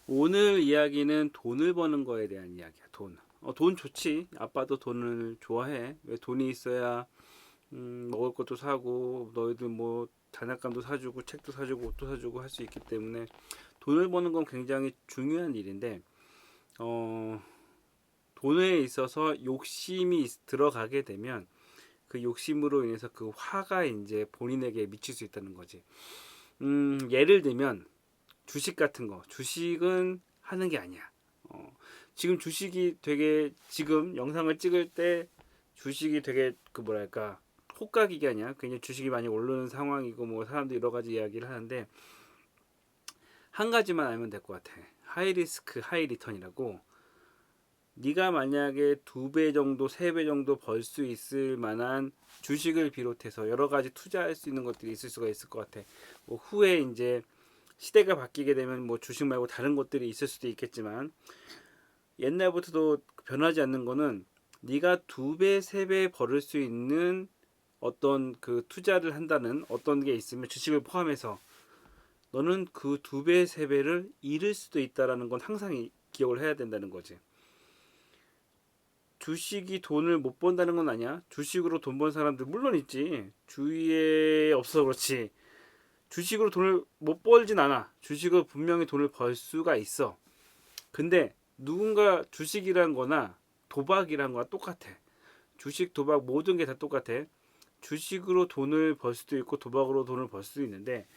오늘 이야기는 돈을 버는 거에 대한 이야기야. 돈. 돈 좋지. 아빠도 돈을 좋아해. 왜 돈이 있어야 먹을 것도 사고 너희들 뭐 장난감도 사주고 책도 사주고 옷도 사주고 할 수 있기 때문에 돈을 버는 건 굉장히 중요한 일인데 어, 돈에 있어서 욕심이 들어가게 되면 그 욕심으로 인해서 그 화가 이제 본인에게 미칠 수 있다는 거지. 예를 들면 주식 같은 거. 주식은 하는 게 아니야. 지금 주식이 되게 지금 영상을 찍을 때 주식이 되게 그 뭐랄까 호가기가 아니야. 그냥 주식이 많이 오르는 상황이고 뭐 사람들이 여러 가지 이야기를 하는데 한 가지만 알면 될 것 같아. 하이 리스크 하이 리턴이라고. 네가 만약에 2배 정도, 3배 정도 벌 수 있을 만한 주식을 비롯해서 여러 가지 투자할 수 있는 것들이 있을 수가 있을 것 같아. 뭐 후에 이제 시대가 바뀌게 되면 뭐 주식 말고 다른 것들이 있을 수도 있겠지만 옛날부터도 변하지 않는 거는 네가 2배, 3배 벌을 수 있는 어떤 그 투자를 한다는 어떤 게 있으면 주식을 포함해서 너는 그 2배, 3배를 잃을 수도 있다라는 건 항상 기억을 해야 된다는 거지. 주식이 돈을 못 번다는 건 아니야. 주식으로 돈 번 사람들 물론 있지. 주위에 없어 그렇지. 주식으로 돈을 못 벌진 않아. 주식으로 분명히 돈을 벌 수가 있어. 근데 누군가 주식이란 거나 도박이란 거나 똑같아. 주식, 도박 모든 게 다 똑같아. 주식으로 돈을 벌 수도 있고 도박으로 돈을 벌 수도 있는데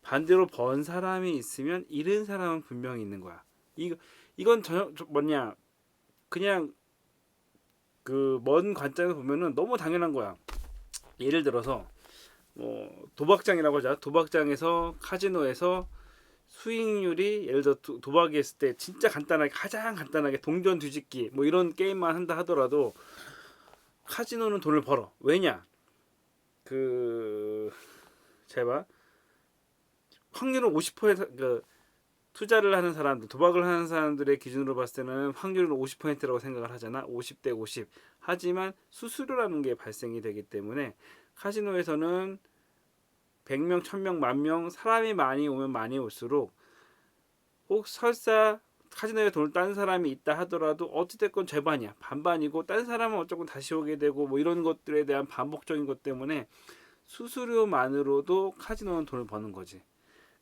반대로 번 사람이 있으면 잃은 사람은 분명히 있는 거야. 이건 뭐냐 그냥 그 먼 관점에서 보면은 너무 당연한 거야. 예를 들어서 도박장이라고 하자. 도박장에서 카지노에서 수익률이 예를 들어 도박이 했을 때 진짜 간단하게 가장 간단하게 동전 뒤집기 뭐 이런 게임만 한다 하더라도 카지노는 돈을 벌어. 왜냐? 그 제발 확률은 50%그 투자를 하는 사람들, 도박을 하는 사람들의 기준으로 봤을 때는 확률은 50%라고 생각을 하잖아. 50대 50. 하지만 수수료라는 게 발생이 되기 때문에 카지노에서는 100명, 1000명, 만명 사람이 많이 오면 많이 올수록 혹 설사 카지노에 돈을 딴 사람이 있다 하더라도 어찌됐건 절반이야. 반반이고 딴 사람은 어쩌고 다시 오게 되고 뭐 이런 것들에 대한 반복적인 것 때문에 수수료만으로도 카지노는 돈을 버는 거지.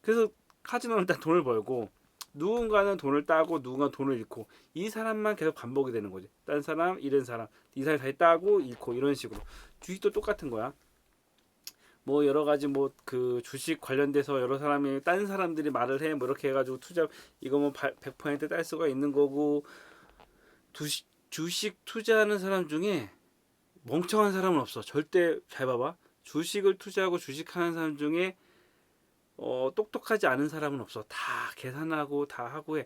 그래서 카지노는 일단 돈을 벌고 누군가는 돈을 따고 누군가는 돈을 잃고 이 사람만 계속 반복이 되는 거지. 딴 사람, 잃은 사람, 이 사람이 다시 따고 잃고 이런 식으로. 주식도 똑같은 거야. 뭐 여러 가지 뭐 그 주식 관련돼서 여러 사람이 딴 사람들이 말을 해 뭐 이렇게 해가지고 투자 이거 뭐 100%딸 수가 있는 거고 주식 투자하는 사람 중에 멍청한 사람은 없어. 절대 잘 봐봐. 주식을 투자하고 주식하는 사람 중에 똑똑하지 않은 사람은 없어. 다 계산하고 다 하고 해.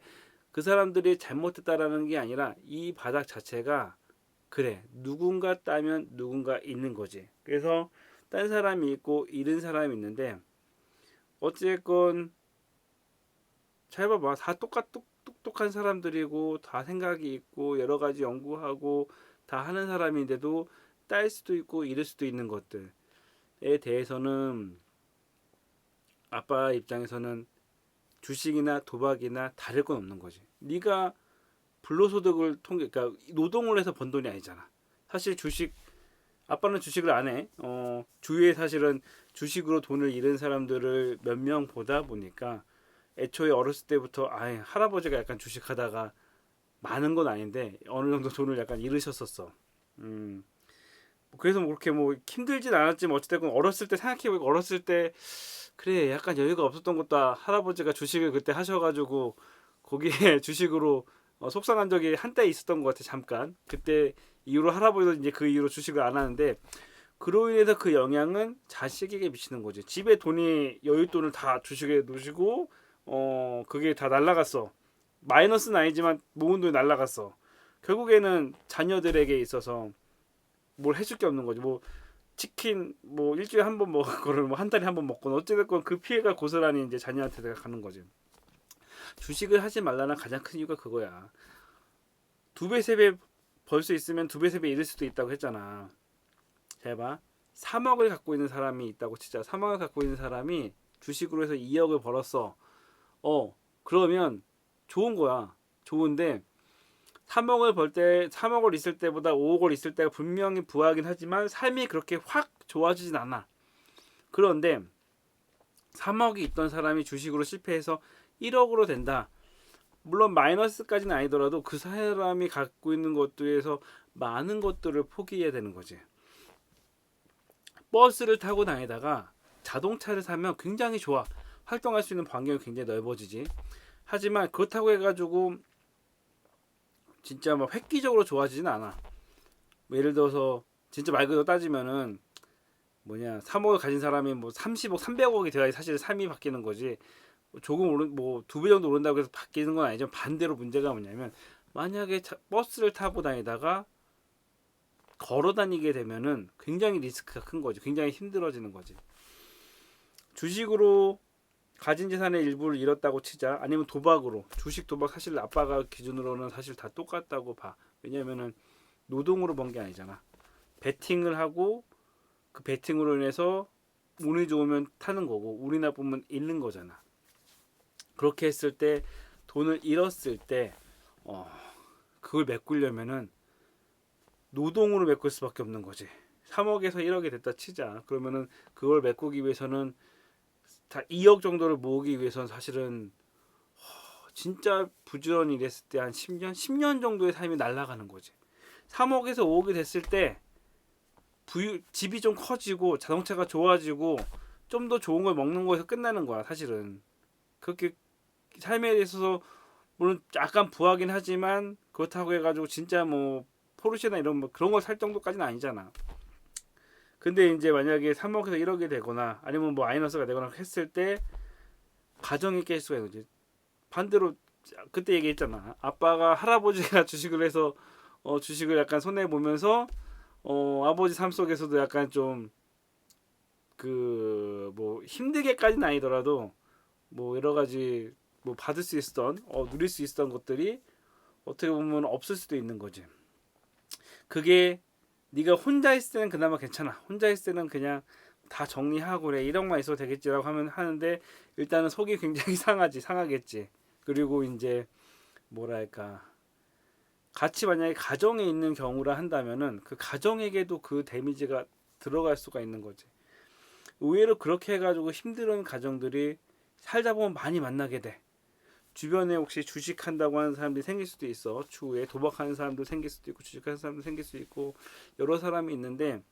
그 사람들이 잘못했다라는 게 아니라 이 바닥 자체가 그래. 누군가 따면 누군가 있는 거지. 그래서 딴 사람이 있고 잃은 사람이 있는데 어찌됐건 잘 봐봐. 다 똑똑한 사람들이고 다 생각이 있고 여러 가지 연구하고 다 하는 사람인데도 딸 수도 있고 잃을 수도 있는 것들에 대해서는 아빠 입장에서는 주식이나 도박이나 다를 건 없는 거지. 네가 불로소득을 통해 그러니까 노동을 해서 번 돈이 아니잖아. 사실 주식 아빠는 주식을 안 해. 주위에 사실은 주식으로 돈을 잃은 사람들을 몇 명 보다 보니까 애초에 어렸을 때부터 할아버지가 약간 주식하다가 많은 건 아닌데 어느 정도 돈을 약간 잃으셨었어. 음. 그래서 뭐 그렇게 뭐 힘들진 않았지만 어찌됐건 어렸을 때 생각해보니까 어렸을 때 그래 약간 여유가 없었던 것도 할아버지가 주식을 그때 하셔가지고 거기에 주식으로 속상한 적이 한때 있었던 것 같아 잠깐. 그때 이후로 할아버지도 이제 그 이후로 주식을 안 하는데 그로 인해서 그 영향은 자식에게 미치는 거지. 집에 돈이 여윳돈을 다 주식에 놓으시고 그게 다 날라갔어. 마이너스는 아니지만 모은 돈이 날라갔어. 결국에는 자녀들에게 있어서 뭘 해줄 게 없는 거지. 뭐 치킨 뭐 일주일에 한 번 먹을 거를 뭐 한 달에 한 번 먹거나 어찌됐건 그 피해가 고스란히 이제 자녀한테 가는 거지. 주식을 하지 말라는 가장 큰 이유가 그거야. 2배, 3배 벌 수 있으면 2배, 3배 잃을 수도 있다고 했잖아. 잘 봐. 3억을 갖고 있는 사람이 있다고 치자. 3억을 갖고 있는 사람이 주식으로 해서 2억을 벌었어. 그러면 좋은 거야. 좋은데 3억을 벌 때, 3억을 있을 때보다 5억을 있을 때가 분명히 부하긴 하지만 삶이 그렇게 확 좋아지진 않아. 그런데 3억이 있던 사람이 주식으로 실패해서 1억으로 된다. 물론 마이너스까지는 아니더라도 그 사람이 갖고 있는 것들에서 많은 것들을 포기해야 되는 거지. 버스를 타고 다니다가 자동차를 사면 굉장히 좋아. 활동할 수 있는 반경이 굉장히 넓어지지. 하지만 그렇다고 해가지고 진짜 막 획기적으로 좋아지진 않아. 뭐 예를 들어서 진짜 말 그대로 따지면은 3억을 가진 사람이 뭐 30억, 300억이 돼야 사실 삶이 바뀌는 거지. 조금 오른 뭐 2배 정도 오른다고 해서 바뀌는 건 아니지만 반대로 문제가 뭐냐면 만약에 버스를 타고 다니다가 걸어 다니게 되면은 굉장히 리스크가 큰 거지. 굉장히 힘들어지는 거지. 주식으로 가진 재산의 일부를 잃었다고 치자. 아니면 도박으로. 주식 도박 사실 아빠가 기준으로는 사실 다 똑같다고 봐. 왜냐면은 노동으로 번 게 아니잖아. 베팅을 하고 그 베팅으로 인해서 운이 좋으면 타는 거고 운이 나쁘면 잃는 거잖아. 그렇게 했을 때 돈을 잃었을 때 그걸 메꾸려면은 노동으로 메꿀 수밖에 없는 거지. 3억에서 1억이 됐다 치자. 그러면은 그걸 메꾸기 위해서는 다 2억 정도를 모으기 위해서는 사실은 진짜 부지런히 일했을 때 한 10년? 10년 정도의 삶이 날아가는 거지. 3억에서 5억이 됐을 때 집이 좀 커지고 자동차가 좋아지고 좀 더 좋은 걸 먹는 거에서 끝나는 거야 사실은. 그렇게 삶에 대해서 물론 약간 부하긴 하지만 그렇다고 해가지고 진짜 뭐 포르쉐나 이런 뭐 그런 걸 살 정도까지는 아니잖아. 근데 이제 만약에 3억에서 1억이 되거나 아니면 뭐 마이너스가 되거나 했을 때 가정이 깰 수가 있는 거지. 반대로 그때 얘기했잖아. 아빠가 할아버지가 주식을 해서 주식을 약간 손해 보면서 아버지 삶 속에서도 약간 좀 그 뭐 힘들게까지는 아니더라도 뭐 여러 가지 뭐 받을 수 있었던 누릴 수 있었던 것들이 어떻게 보면 없을 수도 있는 거지. 그게 네가 혼자 있을 때는 그나마 괜찮아. 혼자 있을 때는 그냥 다 정리하고 그래 1억만 있어도 되겠지라고 하는데 일단은 속이 굉장히 상하겠지. 그리고 이제 뭐랄까 같이 만약에 가정에 있는 경우라 한다면은 그 가정에게도 그 데미지가 들어갈 수가 있는 거지. 의외로 그렇게 해가지고 힘든 가정들이 살다 보면 많이 만나게 돼. 주변에 혹시 주식한다고 하는 사람들이 생길 수도 있어. 추후에 도박하는 사람도 생길 수도 있고 주식하는 사람도 생길 수 있고 여러 사람이 있는데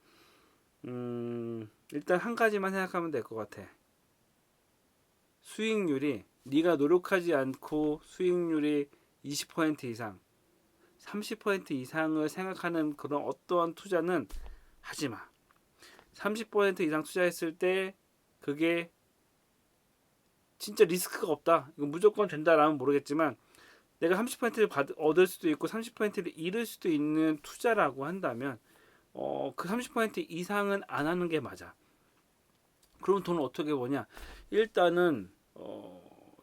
일단 한 가지만 생각하면 될 것 같아. 수익률이 네가 노력하지 않고 수익률이 20% 이상 30% 이상을 생각하는 그런 어떠한 투자는 하지 마. 30% 이상 투자했을 때 그게 진짜 리스크가 없다. 이거 무조건 된다라면 모르겠지만 내가 30%를 얻을 수도 있고 30%를 잃을 수도 있는 투자라고 한다면 그 30% 이상은 안 하는 게 맞아. 그럼 돈을 어떻게 버냐? 일단은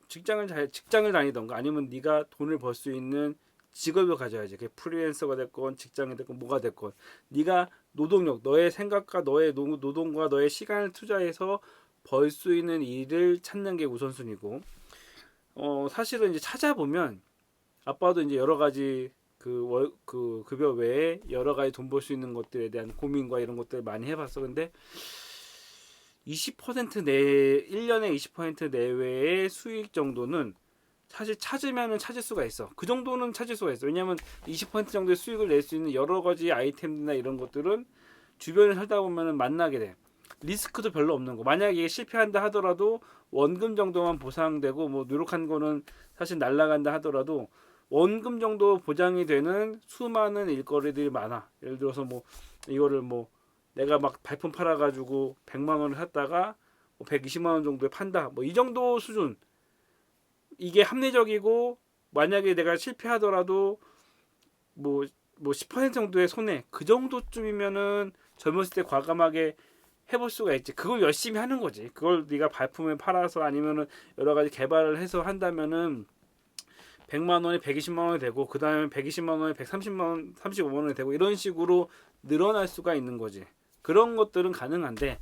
직장을 다니던가 아니면 네가 돈을 벌 수 있는 직업을 가져야지. 그게 프리랜서가 됐건 직장이 됐건 뭐가 됐건 네가 노동력, 너의 생각과 너의 노동과 너의 시간을 투자해서 벌 수 있는 일을 찾는 게 우선순위고 사실은 이제 찾아보면 아빠도 이제 여러 가지 그 급여 외에 여러 가지 돈 벌 수 있는 것들에 대한 고민과 이런 것들을 많이 해봤어. 근데 20% 1년에 20% 내외의 수익 정도는 사실 찾으면은 찾을 수가 있어. 그 정도는 찾을 수가 있어. 왜냐면 20% 정도의 수익을 낼 수 있는 여러 가지 아이템이나 이런 것들은 주변에 살다 보면은 만나게 돼. 리스크도 별로 없는 거. 만약에 이게 실패한다 하더라도 원금 정도만 보상되고 뭐 노력한 거는 사실 날라간다 하더라도 원금 정도 보장이 되는 수많은 일거리들이 많아. 예를 들어서 뭐 이거를 뭐 내가 막 발품 팔아가지고 100만 원을 샀다가 120만 원 정도에 판다. 뭐 이 정도 수준. 이게 합리적이고 만약에 내가 실패하더라도 뭐10% 정도의 손해 그 정도쯤이면은 젊었을 때 과감하게 해볼 수가 있지. 그걸 열심히 하는 거지. 그걸 네가 발품을 팔아서 아니면은 여러 가지 개발을 해서 한다면은 100만 원이 120만 원이 되고 그 다음에 120만 원이 130만 원, 35만 원이 되고 이런 식으로 늘어날 수가 있는 거지. 그런 것들은 가능한데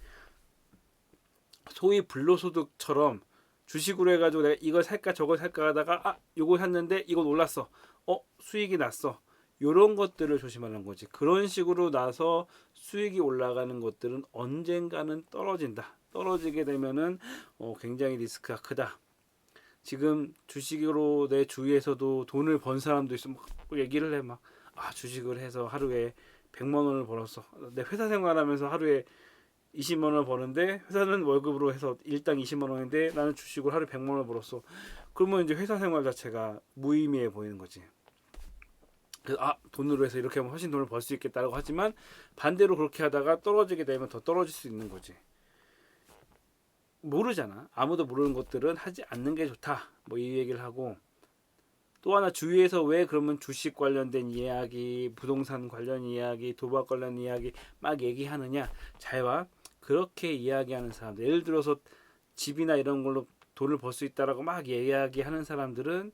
소위 불로소득처럼 주식으로 해가지고 내가 이걸 살까 저걸 살까 하다가 요거 샀는데 이건 올랐어. 수익이 났어. 요런 것들을 조심하는 거지. 그런 식으로 나서 수익이 올라가는 것들은 언젠가는 떨어진다. 떨어지게 되면은 굉장히 리스크가 크다. 지금 주식으로 내 주위에서도 돈을 번 사람도 있으면 얘기를 해. 막 주식을 해서 하루에 100만 원을 벌었어. 내 회사 생활하면서 하루에 20만 원을 버는데 회사는 월급으로 해서 일당 20만 원인데 나는 주식으로 하루에 100만 원을 벌었어. 그러면 이제 회사 생활 자체가 무의미해 보이는 거지. 그래서 돈으로 해서 이렇게 하면 훨씬 돈을 벌 수 있겠다고 하지만 반대로 그렇게 하다가 떨어지게 되면 더 떨어질 수 있는 거지. 모르잖아. 아무도 모르는 것들은 하지 않는 게 좋다. 뭐 이 얘기를 하고, 또 하나 주위에서 왜 그러면 주식 관련된 이야기, 부동산 관련 이야기, 도박 관련 이야기 막 얘기하느냐. 잘 봐. 그렇게 이야기하는 사람들, 예를 들어서 집이나 이런 걸로 돈을 벌 수 있다라고 막 이야기하는 사람들은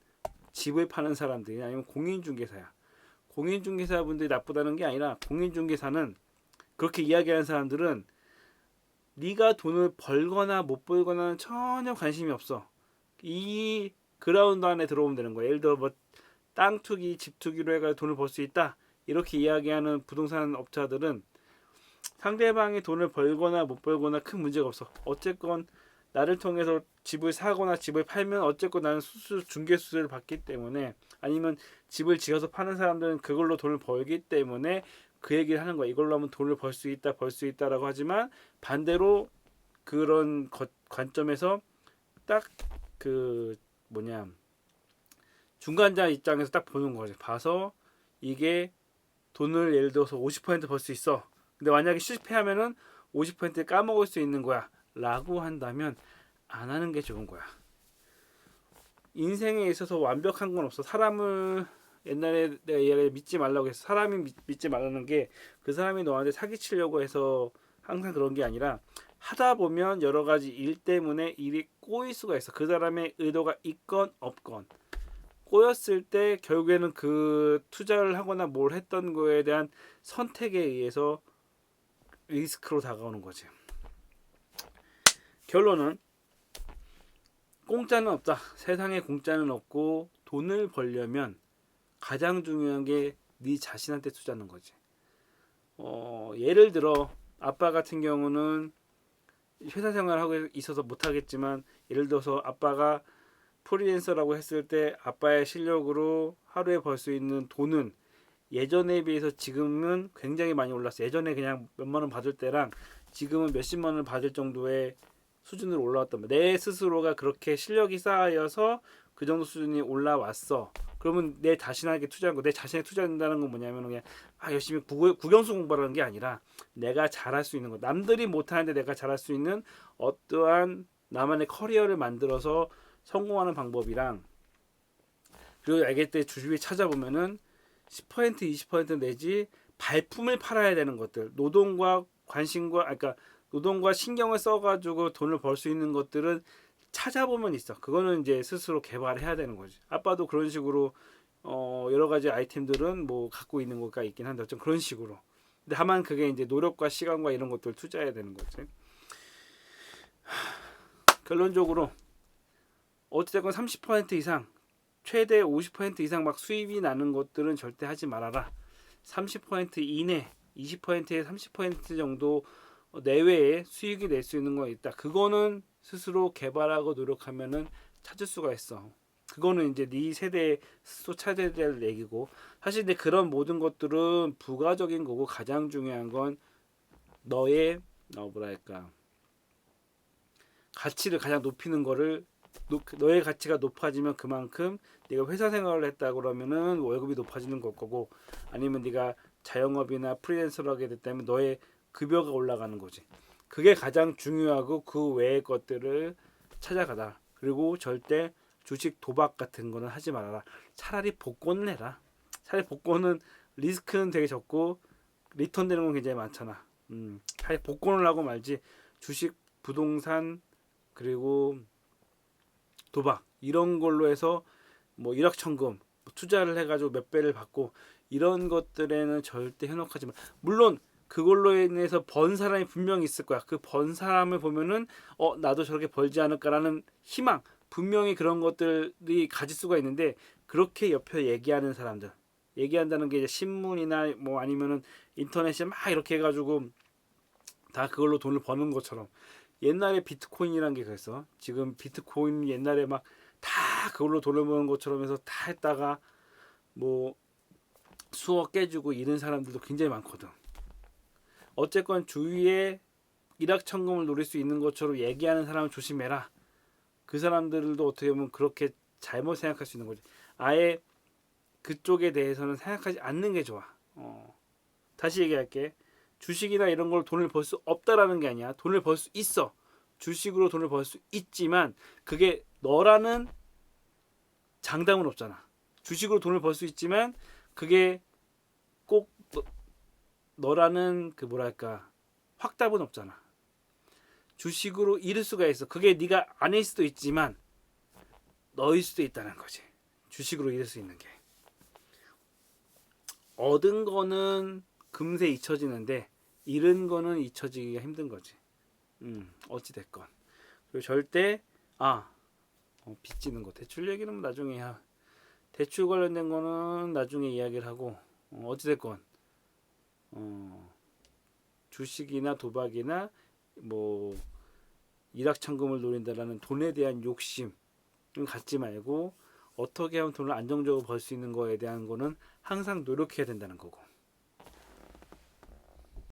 집을 파는 사람들이 아니면 공인중개사야. 공인중개사분들이 나쁘다는 게 아니라 공인중개사는 그렇게 이야기하는 사람들은 네가 돈을 벌거나 못 벌거나는 전혀 관심이 없어. 이 그라운드 안에 들어오면 되는 거야. 예를 들어 뭐 땅 투기, 집 투기로 해가 돈을 벌 수 있다. 이렇게 이야기하는 부동산 업자들은 상대방이 돈을 벌거나 못 벌거나 큰 문제가 없어. 어쨌건 나를 통해서 집을 사거나 집을 팔면 어쨌건 나는 중개 수수료를 받기 때문에, 아니면 집을 지어서 파는 사람들은 그걸로 돈을 벌기 때문에 그 얘기를 하는 거야. 이걸로 하면 돈을 벌 수 있다, 벌 수 있다라고 하지만 반대로 그런 관점에서 딱 그 중간자 입장에서 딱 보는 거지. 봐서 이게 돈을 예를 들어서 50% 벌 수 있어. 근데 만약에 실패하면은 50% 까먹을 수 있는 거야. 라고 한다면 안 하는 게 좋은 거야. 인생에 있어서 완벽한 건 없어. 사람을 옛날에 내가 이야기 믿지 말라고 해서 사람이 믿지 말라는 게 그 사람이 너한테 사기치려고 해서 항상 그런 게 아니라 하다 보면 여러 가지 일 때문에 일이 꼬일 수가 있어. 그 사람의 의도가 있건 없건 꼬였을 때 결국에는 그 투자를 하거나 뭘 했던 거에 대한 선택에 의해서 리스크로 다가오는 거지. 결론은 공짜는 없다. 세상에 공짜는 없고 돈을 벌려면 가장 중요한 게 네 자신한테 투자하는 거지. 예를 들어 아빠 같은 경우는 회사 생활하고 있어서 못하겠지만, 예를 들어서 아빠가 프리랜서라고 했을 때 아빠의 실력으로 하루에 벌 수 있는 돈은 예전에 비해서 지금은 굉장히 많이 올랐어. 예전에 그냥 몇만 원 받을 때랑 지금은 몇십만 원을 받을 정도의 수준으로 올라왔단 말이야. 내 스스로가 그렇게 실력이 쌓여서 그 정도 수준이 올라왔어. 그러면 내 자신에게 투자한 거, 내 자신에 투자한다는 건 뭐냐면 그냥 열심히 국영수 공부하는 게 아니라 내가 잘할 수 있는 거, 남들이 못하는데 내가 잘할 수 있는 어떠한 나만의 커리어를 만들어서 성공하는 방법이랑, 그리고 알게 때 주위에 찾아보면은 10% 20% 내지 발품을 팔아야 되는 것들, 노동과 관심과 그러니까 노동과 신경을 써가지고 돈을 벌 수 있는 것들은 찾아보면 있어. 그거는 이제 스스로 개발해야 되는 거지. 아빠도 그런 식으로 여러 가지 아이템들은 뭐 갖고 있는 것가 있긴 한데 좀 그런 식으로. 근데 다만 그게 이제 노력과 시간과 이런 것들 투자해야 되는 거지. 결론적으로 어쨌든 30% 이상, 최대 50% 이상 막 수입이 나는 것들은 절대 하지 말아라. 30% 이내, 20%에 30% 정도 내외에 수익이 낼 수 있는 거 있다. 그거는 스스로 개발하고 노력하면은 찾을 수가 있어. 그거는 이제 네 세대에 스스로 찾아야 될 얘기고, 사실 근데 그런 모든 것들은 부가적인 거고 가장 중요한 건 너의 가치를 가장 높이는 거를, 너의 가치가 높아지면 그만큼 네가 회사 생활을 했다 그러면은 월급이 높아지는 걸 거고, 아니면 네가 자영업이나 프리랜서로 하게 됐다면 너의 급여가 올라가는 거지. 그게 가장 중요하고 그 외의 것들을 찾아가다. 그리고 절대 주식 도박 같은 거는 하지 말아라. 차라리 복권을 해라. 차라리 복권은 리스크는 되게 적고 리턴 되는 건 굉장히 많잖아. 차라리 복권을 하고 말지 주식, 부동산, 그리고 도박 이런 걸로 해서 뭐 일확천금 투자를 해가지고 몇 배를 받고 이런 것들에는 절대 현혹하지 마. 물론 그걸로 인해서 번 사람이 분명히 있을 거야. 그 번 사람을 보면은 나도 저렇게 벌지 않을까라는 희망, 분명히 그런 것들이 가질 수가 있는데 그렇게 옆에 얘기하는 사람들, 얘기한다는 게 이제 신문이나 뭐 아니면은 인터넷에 막 이렇게 해가지고 다 그걸로 돈을 버는 것처럼 옛날에 비트코인이란 게 그랬어. 지금 비트코인 옛날에 막 다 그걸로 돈을 버는 것처럼 해서 다 했다가 뭐 수억 깨지고 이런 사람들도 굉장히 많거든. 어쨌건 주위에 일확천금을 노릴 수 있는 것처럼 얘기하는 사람은 조심해라. 그 사람들도 어떻게 보면 그렇게 잘못 생각할 수 있는 거지. 아예 그쪽에 대해서는 생각하지 않는 게 좋아. 다시 얘기할게. 주식이나 이런 걸 돈을 벌 수 없다라는 게 아니야. 돈을 벌 수 있어. 주식으로 돈을 벌 수 있지만 그게 너라는 장담은 없잖아. 주식으로 돈을 벌 수 있지만 그게 꼭 너라는 그 뭐랄까 확답은 없잖아. 주식으로 잃을 수가 있어. 그게 네가 아닐 수도 있지만 너일 수도 있다는 거지. 주식으로 잃을 수 있는 게. 얻은 거는 금세 잊혀지는데 잃은 거는 잊혀지기가 힘든 거지. 어찌 됐건. 그리고 절대 빚지는 거 대출 얘기는 나중에 해야. 대출 관련된 거는 나중에 이야기를 하고 어찌 됐건 주식이나 도박이나 뭐 일확천금을 노린다라는 돈에 대한 욕심은 갖지 말고 어떻게 하면 돈을 안정적으로 벌 수 있는 거에 대한 거는 항상 노력해야 된다는 거고.